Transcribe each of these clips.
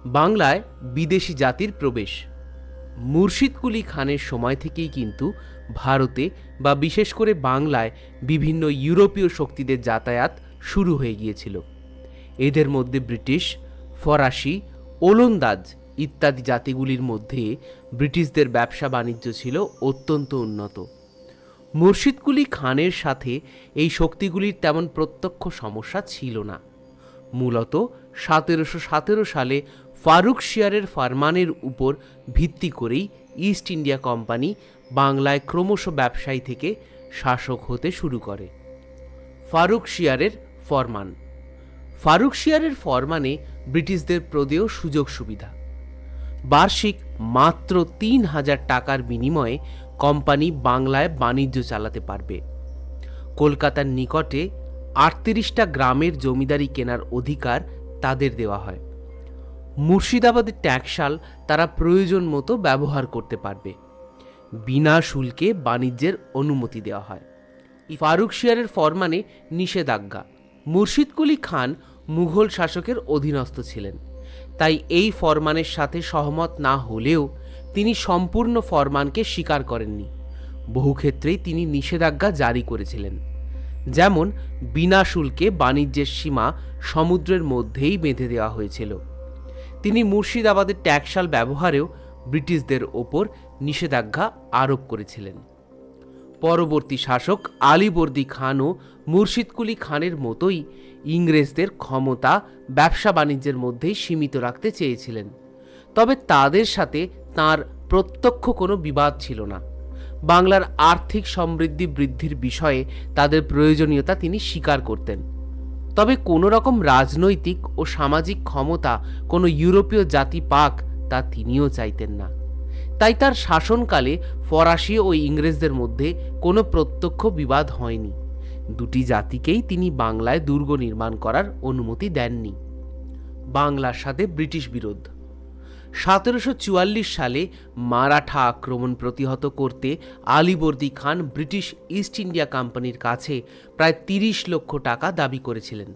বাংলায় বিদেশি জাতির প্রবেশ। মুর্শিদ কুলি খানের সময় থেকেই কিন্তু ভারতে বা বিশেষ করে বাংলায় বিভিন্ন ইউরোপীয় শক্তিদের যাতায়াত শুরু হয়ে গিয়েছিল। এদের মধ্যে ব্রিটিশ, ফরাসি, ওলন্দাজ ইত্যাদি জাতিগুলির মধ্যে ব্রিটিশদের ব্যবসা বাণিজ্য ছিল অত্যন্ত উন্নত। মুর্শিদ কুলি খানের সাথে এই শক্তিগুলির তেমন প্রত্যক্ষ সমস্যা ছিল না। মূলত 1717 সালে ফারুকশিয়ারের ফরমানের উপর ভিত্তি করেই ইস্ট ইন্ডিয়া কোম্পানি বাংলায় ক্রমশ ব্যবসায়ী থেকে শাসক হতে শুরু করে। ফারুকশিয়ারের ফরমান। ফারুকশিয়ারের ফরমানে ব্রিটিশদের প্রদেয় সুযোগ সুবিধা। বার্ষিক মাত্র 3000 টাকার বিনিময়ে কোম্পানি বাংলায় বাণিজ্য চালাতে পারবে। কলকাতার নিকটে 38টা গ্রামের জমিদারি কেনার অধিকার তাদের দেওয়া হয়। মুর্শিদাবাদের ট্যাক্সাল তারা প্রয়োজন মতো ব্যবহার করতে পারবে। বিনা শুল্কে বাণিজ্যের অনুমতি দেওয়া হয়। ফারুকশিয়ারের ফরমানে নিষেধাজ্ঞা। মুর্শিদ কুলি খান মুঘল শাসকের অধীনস্থ ছিলেন, তাই এই ফরমানের সাথে সহমত না হলেও তিনি সম্পূর্ণ ফরমানকে স্বীকার করেননি। বহু ক্ষেত্রেই তিনি নিষেধাজ্ঞা জারি করেছিলেন, যেমন বিনা শুল্কে বাণিজ্যের সীমা সমুদ্রের মধ্যেই বেঁধে দেওয়া হয়েছিল। তিনি মুর্শিদাবাদের ট্যাক্সাল ব্যবহারেও ব্রিটিশদের ওপর নিষেধাজ্ঞা আরোপ করেছিলেন। পরবর্তী শাসক আলীবর্দী খানও মুর্শিদ কুলি খানের মতোই ইংরেজদের ক্ষমতা ব্যবসা বাণিজ্যের মধ্যেই সীমিত রাখতে চেয়েছিলেন, তবে তাদের সাথে তাঁর প্রত্যক্ষ কোনো বিবাদ ছিল না। বাংলার আর্থিক সমৃদ্ধি বৃদ্ধির বিষয়ে তাদের প্রয়োজনীয়তা তিনি স্বীকার করতেন, তবে কোনো রকম রাজনৈতিক ও সামাজিক ক্ষমতা কোনো ইউরোপীয় জাতি পাক তা তিনিও চাইতেন না। তাই তার শাসনকালে ফরাসি ও ইংরেজদের মধ্যে কোনো প্রত্যক্ষ বিবাদ হয়নি। দুটি জাতিকেই তিনি বাংলায় দুর্গ নির্মাণ করার অনুমতি দেননি। বাংলার সাথে ব্রিটিশ বিরোধ। 1744 সালে মারাঠা আক্রমণ প্রতিহত করতে আলীবর্দী খান ব্রিটিশ ইস্ট ইন্ডিয়া কোম্পানির কাছে প্রায় 30 লক্ষ টাকা দাবি করেছিলেন,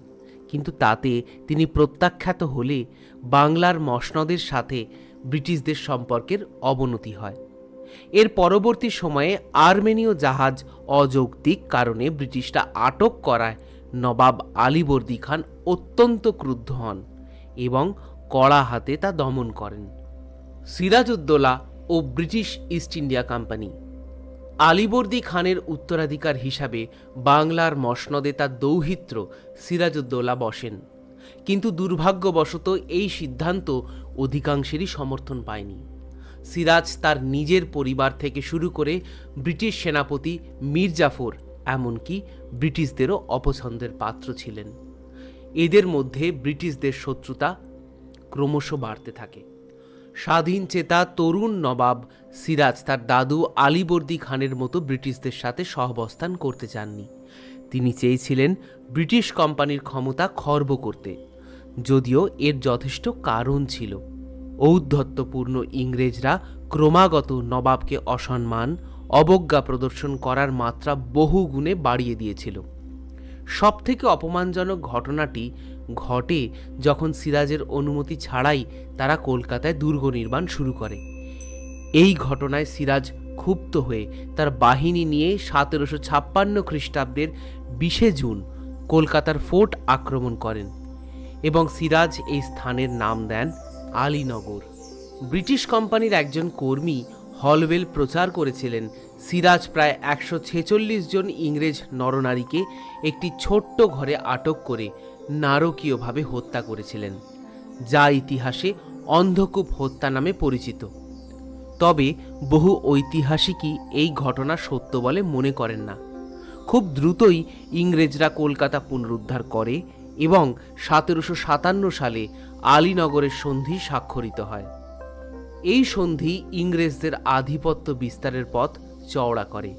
কিন্তু তাতে তিনি প্রত্যাখ্যাত হলে বাংলার মসনদের সাথে ব্রিটিশদের সম্পর্কের অবনতি হয়। এর পরবর্তী সময়ে আর্মেনীয় জাহাজ অযৌক্তিক কারণে ব্রিটিশরা আটক করায় নবাব আলীবর্দী খান অত্যন্ত ক্রুদ্ধ হন এবং কড়া হাতে তা দমন করেন। সিরাজউদ্দৌলা ও ব্রিটিশ ইস্ট ইন্ডিয়া কোম্পানি। আলীবর্দী খানের উত্তরাধিকার হিসাবে বাংলার মসনদে তার দৌহিত্র সিরাজউদ্দৌলা বসেন, কিন্তু দুর্ভাগ্যবশত এই সিদ্ধান্ত অধিকাংশেরই সমর্থন পায়নি। সিরাজ তার নিজের পরিবার থেকে শুরু করে ব্রিটিশ সেনাপতি মীর জাফর এমনকি ব্রিটিশদেরও অপছন্দের পাত্র ছিলেন। এদের মধ্যে ব্রিটিশদের শত্রুতা ক্রমশ বাড়তে থাকে। স্বাধীন চেতা তরুণ নবাব সিরাজ তার দাদু আলীবর্দী খানের মতো ব্রিটিশদের সাথে সহাবস্থান করতে চাননি। তিনি চেয়েছিলেন ব্রিটিশ কোম্পানির ক্ষমতা খর্ব করতে, যদিও এর যথেষ্ট কারণ ছিল। ঔদ্ধত্যপূর্ণ ইংরেজরা ক্রমাগত নবাবকে অসম্মান, অবজ্ঞা প্রদর্শন করার মাত্রা বহু গুণে বাড়িয়ে দিয়েছিল। সবথেকে অপমানজনক ঘটনাটি ঘটে যখন সিরাজের অনুমতি ছাড়াই তারা কলকাতায় দুর্গ নির্মাণ শুরু করে। এই ঘটনায় সিরাজ ক্ষুব্ধ হয়ে তার বাহিনী নিয়ে 1756 খ্রিস্টাব্দের 20 জুন কলকাতার ফোর্ট আক্রমণ করেন এবং সিরাজ এই স্থানের নাম দেন আলীনগর। ব্রিটিশ কোম্পানির একজন কর্মী হলওয়েল প্রচার করেছিলেন সিরাজ প্রায় 146 জন ইংরেজ নরনারীকে একটি ছোট্ট ঘরে আটক করে নারকীয়ভাবে হত্যা করেছিলেন, যা ইতিহাসে অন্ধকূপ হত্যা নামে পরিচিত। তবে বহু ঐতিহাসিকই এই ঘটনা সত্য বলে মনে করেন না। খুব দ্রুতই ইংরেজরা কলকাতা পুনরুদ্ধার করে এবং 1757 সালে আলীনগরের সন্ধি স্বাক্ষরিত হয়। এই সন্ধি ইংরেজদের আধিপত্য বিস্তারের পথ চওড়া করে।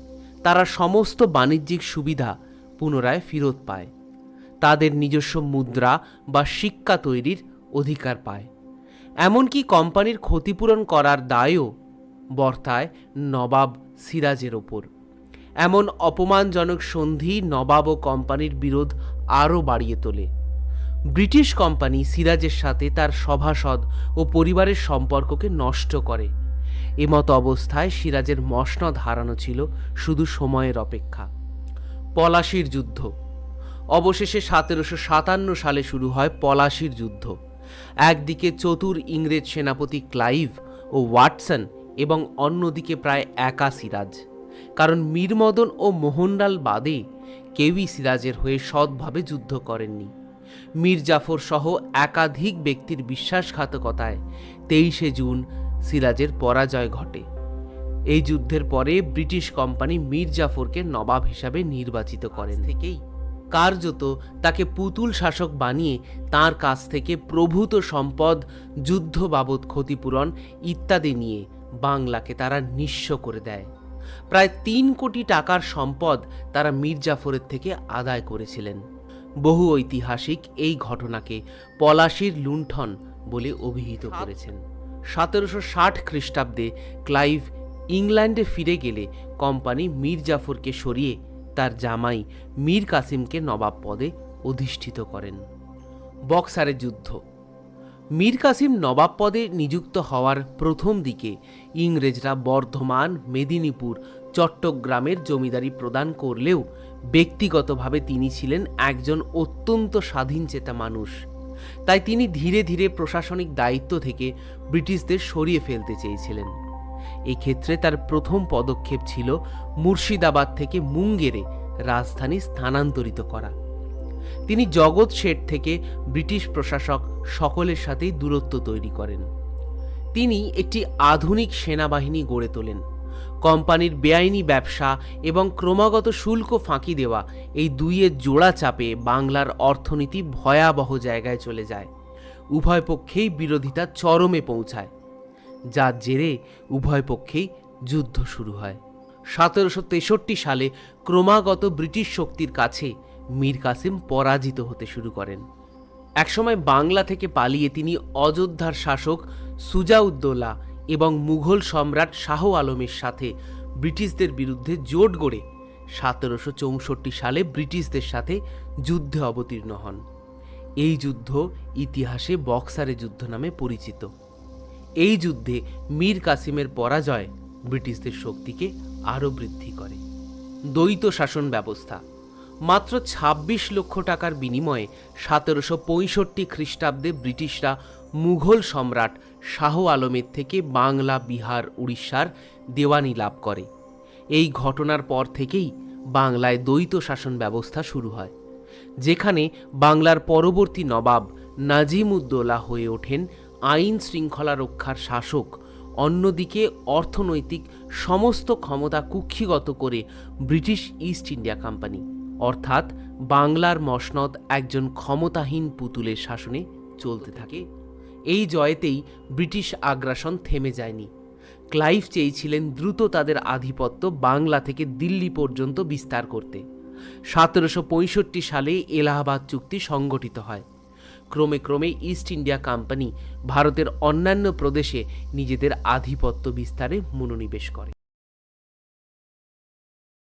তারা সমস্ত বাণিজ্যিক সুবিধা পুনরায় ফেরত পায়, তাদের নিজস্ব মুদ্রা বা সিক্কা তৈরির অধিকার পায়, এমনকি কোম্পানির ক্ষতিপূরণ করার দায়ও বর্তায় নবাব সিরাজের ওপর। এমন অপমানজনক সন্ধি নবাব ও কোম্পানির বিরোধ আরও বাড়িয়ে তোলে। ব্রিটিশ কোম্পানি সিরাজের সাথে তার সভাসদ ও পরিবারের সম্পর্ককে নষ্ট করে। এমত অবস্থায় সিরাজের মসনদ হারানো ছিল শুধু সময়ের অপেক্ষা। পলাশির যুদ্ধ। অবশেষে 1757 সালে শুরু হয় পলাশির যুদ্ধ। একদিকে চতুর ইংরেজ সেনাপতি ক্লাইভ ও ওয়াটসন এবং অন্যদিকে প্রায় একা সিরাজ। কারণ মীরমদন ও মোহনলাল বাদে কেউই সিরাজের হয়ে সৎভাবে যুদ্ধ করেননি। মীর জাফর সহ একাধিক ব্যক্তির বিশ্বাসঘাতকতায় 23শে জুন সিরাজের পরাজয় ঘটে। এই যুদ্ধের পরে ব্রিটিশ কোম্পানি মীর জাফরকে নবাব হিসাবে নির্বাচিত করেন। থেকেই কার্যত তাকে পুতুল শাসক বানিয়ে তার কাছ থেকে প্রভূত সম্পদ, যুদ্ধ বাবদ ক্ষতিপূরণ ইত্যাদি নিয়ে বাংলাকে তারা নিঃস্ব করে দেয়। প্রায় 3 কোটি টাকার সম্পদ তারা মীর জাফরের থেকে আদায় করেছিলেন। বহু ঐতিহাসিক এই ঘটনাকে পলাশির লুণ্ঠন বলে অভিহিত করেছেন। 1760 খ্রিস্টাব্দে ক্লাইভ ইংল্যান্ডে ফিরে গেলে কোম্পানি মীর জাফরকে সরিয়ে তার জামাই মীর কাসিমকে নবাব পদে অধিষ্ঠিত করেন। বক্সারের যুদ্ধ। মীর কাসিম নবাব পদে নিযুক্ত হওয়ার প্রথম দিকে ইংরেজরা বর্ধমান, মেদিনীপুর, চট্টগ্রামের জমিদারি প্রদান করলেও ব্যক্তিগতভাবে তিনি ছিলেন একজন অত্যন্ত স্বাধীনচেতা মানুষ। তাই তিনি ধীরে ধীরে প্রশাসনিক দায়িত্ব থেকে ব্রিটিশদের সরিয়ে ফেলতে চেয়েছিলেন। এক্ষেত্রে তার প্রথম পদক্ষেপ ছিল মুর্শিদাবাদ থেকে মুঙ্গেরে রাজধানী স্থানান্তরিত করা। তিনি জগৎ শেঠ থেকে ব্রিটিশ প্রশাসক সকলের সাথেই দূরত্ব তৈরি করেন। তিনি একটি আধুনিক সেনাবাহিনী গড়ে তোলেন। কোম্পানির বেআইনি ব্যবসা এবং ক্রমাগত শুল্ক ফাঁকি দেওয়া এই দুইয়ের জোড়া চাপে বাংলার অর্থনীতি ভয়াবহ জায়গায় চলে যায়। উভয় পক্ষেই বিরোধিতা চরমে পৌঁছায়, যার জেরে উভয় পক্ষেই যুদ্ধ শুরু হয়। 1763 সালে ক্রমাগত ব্রিটিশ শক্তির কাছে মীর কাসিম পরাজিত হতে শুরু করেন। একসময় বাংলা থেকে পালিয়ে তিনি অযোধ্যার শাসক সুজাউদ্দৌলা এবং মুঘল সম্রাট শাহ আলমের সাথে ব্রিটিশদের বিরুদ্ধে জোট গড়ে 1764 সালে ব্রিটিশদের সাথে যুদ্ধে অবতীর্ণ হন। এই যুদ্ধ ইতিহাসে বক্সারের যুদ্ধ নামে পরিচিত। এই যুদ্ধে মীর কাসিমের পরাজয় ব্রিটিশদের শক্তিকে আরও বৃদ্ধি করে। দ্বৈত শাসন ব্যবস্থা। মাত্র 26 লক্ষ টাকার বিনিময়ে 1765 খ্রিস্টাব্দে ব্রিটিশরা মুঘল সম্রাট শাহ আলমের থেকে বাংলা, বিহার, উড়িষ্যার দেওয়ানি লাভ করে। এই ঘটনার পর থেকেই বাংলায় দ্বৈত শাসন ব্যবস্থা শুরু হয়, যেখানে বাংলার পরবর্তী নবাব নাজিমউদ্দৌলা হয়ে ওঠেন আইন শৃঙ্খলা রক্ষার শাসক। অন্যদিকে অর্থনৈতিক সমস্ত ক্ষমতা কুক্ষিগত করে ব্রিটিশ ইস্ট ইন্ডিয়া কোম্পানি, অর্থাৎ বাংলার মসনদ একজন ক্ষমতাহীন পুতুলের শাসনে চলতে থাকে। এই জয়েতেই ব্রিটিশ আগ্রাসন থেমে যায়নি। ক্লাইভ চেয়েছিলেন দ্রুত তাদের আধিপত্য বাংলা থেকে দিল্লি পর্যন্ত বিস্তার করতে। 1765 সালে এলাহাবাদ চুক্তি সংগঠিত হয়। ক্রমে ক্রমে ইস্ট ইন্ডিয়া কোম্পানি ভারতের অন্যান্য প্রদেশে নিজেদের আধিপত্য বিস্তারে মনোনিবেশ করে।